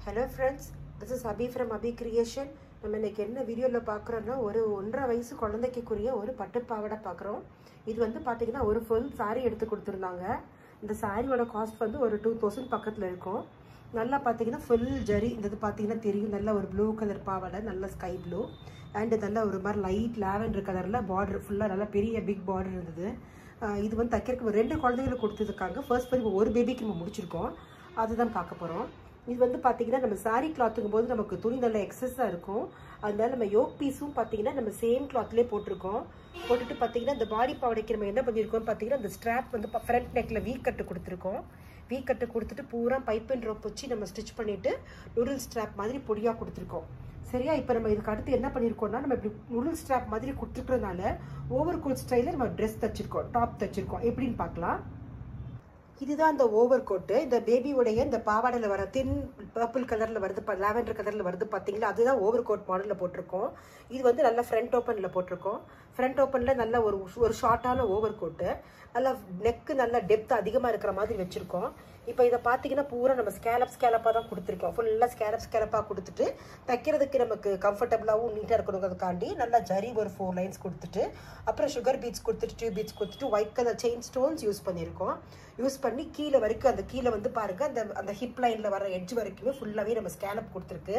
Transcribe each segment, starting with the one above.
Hello friends, this is Abhi from Abhi Creation. நம்ம இன்னைக்கு என்ன வீடியோல பார்க்கறோம்னா ஒரு 1.5 வயசு குழந்தைக்குரிய ஒரு பட்டு பாவாடை பார்க்கறோம். இது வந்து பாத்தீங்கன்னா ஒரு full saree எடுத்து கொடுத்திருந்தாங்க. இந்த சாரியோட காஸ்ட் வந்து ஒரு 2000 பக்கத்துல இருக்கும். நல்லா பாத்தீங்கன்னா full ஜரி இது பாத்தீங்கன்னா தெரியும் நல்ல ஒரு ப்ளூ கலர் பாவாடை நல்ல ஸ்கை ப்ளூ and நல்ல ஒரு மாதிரி லைட் லாவெண்டர் கலர்ல border ஃபுல்லா நல்ல பெரிய பிக் border இருந்தது. இது வந்து தைக்கிறதுக்கு ரெண்டு குழந்தைகளுக்கு கொடுத்திருக்காங்க. ஃபர்ஸ்ட் வந்து ஒரு பேபிக்கு நம்ம முடிச்சிருக்கோம். அதுதான் பார்க்க போறோம். இது வந்து பாத்தீங்கன்னா நம்ம saree clothங்கும்போது நமக்கு துணி நல்ல எக்ஸஸா இருக்கும். அதனால நம்ம யோக் பீஸும் பாத்தீங்கன்னா நம்ம சேம் clothலயே போட்டுருக்கோம். போட்டுட்டு பாத்தீங்கன்னா இந்த பாடி பாவடைக்கு நம்ம என்ன பண்ணிருக்கோம் பாத்தீங்கன்னா இந்த ஸ்ட்ராப் வந்து ஃப்ரண்ட் நெக்ல வீ கட் கொடுத்திருக்கோம். வீ கட் கொடுத்துட்டு பூரா பைப் அண்ட் ரோப் வச்சு நம்ம ஸ்டிட்ச் பண்ணிட்டு நூடல் ஸ்ட்ராப் மாதிரி பொடியா கொடுத்திருக்கோம். சரியா இப்போ நம்ம இதுக்கு அடுத்து என்ன பண்ணிருக்கோம்னா நம்ம இப்படி நூடல் ஸ்ட்ராப் மாதிரி கொடுத்துக்கிறதுனால ஓவர் கோட் ஸ்டைல்ல நம்ம Dress தச்சிருக்கோம் டாப் தச்சிருக்கோம் எப்படின்னு பார்க்கலாம். இதுதான் அந்த ஓவர் கோட் இந்த பேபி உடைய இந்த பாவாடையில வர தின் பர்பிள் கலர்ல வருது லாவெண்டர் கலர்ல வருது பாத்தீங்களா அதுதான் ஓவர் கோட் மாடல்ல போட்டிருக்கோம். இது வந்து நல்ல ஃப்ரண்ட் ஓபன்ல போட்டிருக்கோம். ஃப்ரண்ட் ஓபன்ல நல்ல ஒரு ஷார்ட்டான ஓவர் கோட் நல்ல நெக் நல்ல டெப்த் அதிகமா இருக்கிற மாதிரி வச்சிருக்கோம். இப்போ இத பாத்தீங்கன்னா பூரா நம்ம ஸ்கேலப்பா தான் கொடுத்திருக்கோம். ஃபுல்லா ஸ்கேலப்பா கொடுத்துட்டு தைக்கிறதுக்கு நமக்கு கம்ஃபர்ட்டபிளாவும் நீட்டா இருக்கணும்ன்றதுக்காண்டி நல்லா ஜரி ஒரு 4 லைன்ஸ் கொடுத்துட்டு அப்புறம் சுகர் பீட்ஸ் கொடுத்துட்டு டியூப் பீட்ஸ் கொடுத்துட்டு white colour chain stones use பண்ணிருக்கோம். யூஸ் பண்ணி கீழே வரைக்கும் அந்த கீழே வந்து பாருங்க அந்த ஹிப் லைன்ல வர எட்ஜ் வரைக்குமே ஃபுல்லாவே நம்ம ஸ்கேலப் கொடுத்துருக்கு.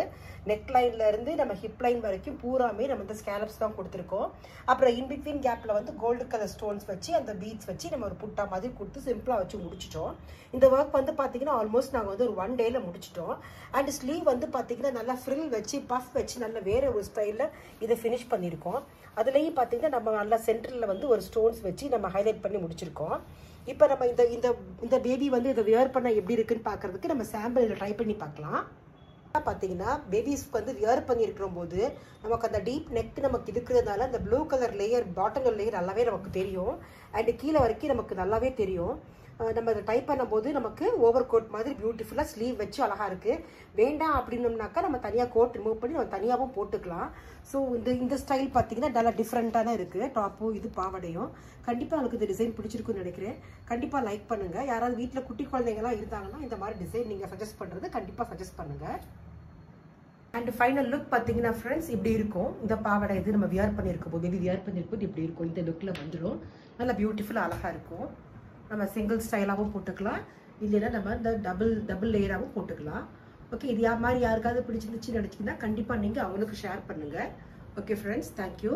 நெக் லைன்ல இருந்து நம்ம ஹிப் லைன் வரைக்கும் பூராமே நம்ம இந்த ஸ்கேலப்ஸ் தான் கொடுத்துருக்கோம். அப்புறம் இன் பிட்வீன் கேப்ல வந்து கோல்டு கலர் ஸ்டோன்ஸ் வச்சு அந்த பீட்ஸ் வச்சு நம்ம ஒரு புட்டா மாதிரி கொடுத்து சிம்பிளா வச்சு முடிச்சிட்டோம். இந்த ஒர்க் வந்து பாத்தீங்கன்னா ஆல்மோஸ்ட் நாங்க வந்து ஒரு 1 டேல முடிச்சிட்டோம். அண்ட் ஸ்லீவ் வந்து பாத்தீங்கன்னா நல்லா ஃப்ரில் வச்சு பஃப் வச்சு நல்ல வேற ஒரு ஸ்டைல்ல இதை ஃபினிஷ் பண்ணிருக்கோம். அதுலயும் பாத்தீங்கன்னா நம்ம நல்லா சென்டர்ல வந்து ஒரு ஸ்டோன்ஸ் வச்சு நம்ம ஹைலைட் பண்ணி முடிச்சிருக்கோம். இப்போ நம்ம இந்த பேபி வந்து இதை வியர் பண்ண எப்படி இருக்குன்னு பாக்குறதுக்கு நம்ம சாம்பிள் ட்ரை பண்ணி பார்க்கலாம். பாத்தீங்கன்னா பேபிஸ்க்கு வந்து வியர் பண்ணி இருக்கிற போது நமக்கு அந்த டீப் நெக் நமக்கு இருக்கிறதுனால அந்த blue colour layer bottom layer நல்லாவே நமக்கு தெரியும். அண்ட் கீழே வரைக்கும் நமக்கு நல்லாவே தெரியும். நம்ம இதை டைப் பண்ணும்போது நமக்கு ஓவர் கோட் மாதிரி பியூட்டிஃபுல்லா ஸ்லீவ் வச்சு அழகா இருக்கு. வேண்டாம் அப்படின்னோம்னாக்கா நம்ம தனியா கோட் ரிமூவ் பண்ணி நம்ம தனியாவும் போட்டுக்கலாம். ஸோ இந்த ஸ்டைல் பார்த்தீங்கன்னா நல்லா டிஃப்ரெண்டான இருக்கு டாப்பும் இது பாவடையும். கண்டிப்பா உங்களுக்கு இந்த டிசைன் பிடிச்சிருக்குன்னு நினைக்கிறேன். கண்டிப்பா லைக் பண்ணுங்க. யாராவது வீட்டில் குட்டி குழந்தைங்கலாம் இருந்தாங்கன்னா இந்த மாதிரி டிசைன் நீங்க சஜஸ்ட் பண்றது கண்டிப்பா சஜஸ்ட் பண்ணுங்க. அண்ட் ஃபைனல் லுக் பாத்தீங்கன்னா ஃப்ரெண்ட்ஸ் இப்படி இருக்கும். இந்த பாவாடை இது நம்ம வியர் பண்ணிருக்கோம் பேபி வியர் பண்ணிருக்கோம் இப்படி இருக்கும். இந்த லுக்ல வந்துடும் நல்லா பியூட்டிஃபுல்லா அழகா இருக்கும். நம்ம சிங்கிள் ஸ்டைலாகவும் போட்டுக்கலாம் இல்லைன்னா நம்ம இந்த டபுள் லேயராகவும் போட்டுக்கலாம். ஓகே இது மாதிரி யாருக்காவது பிடிச்சிருந்துச்சுன்னு நினைச்சீங்கன்னா கண்டிப்பா நீங்க அவங்களுக்கு ஷேர் பண்ணுங்க. Okay friends thank you.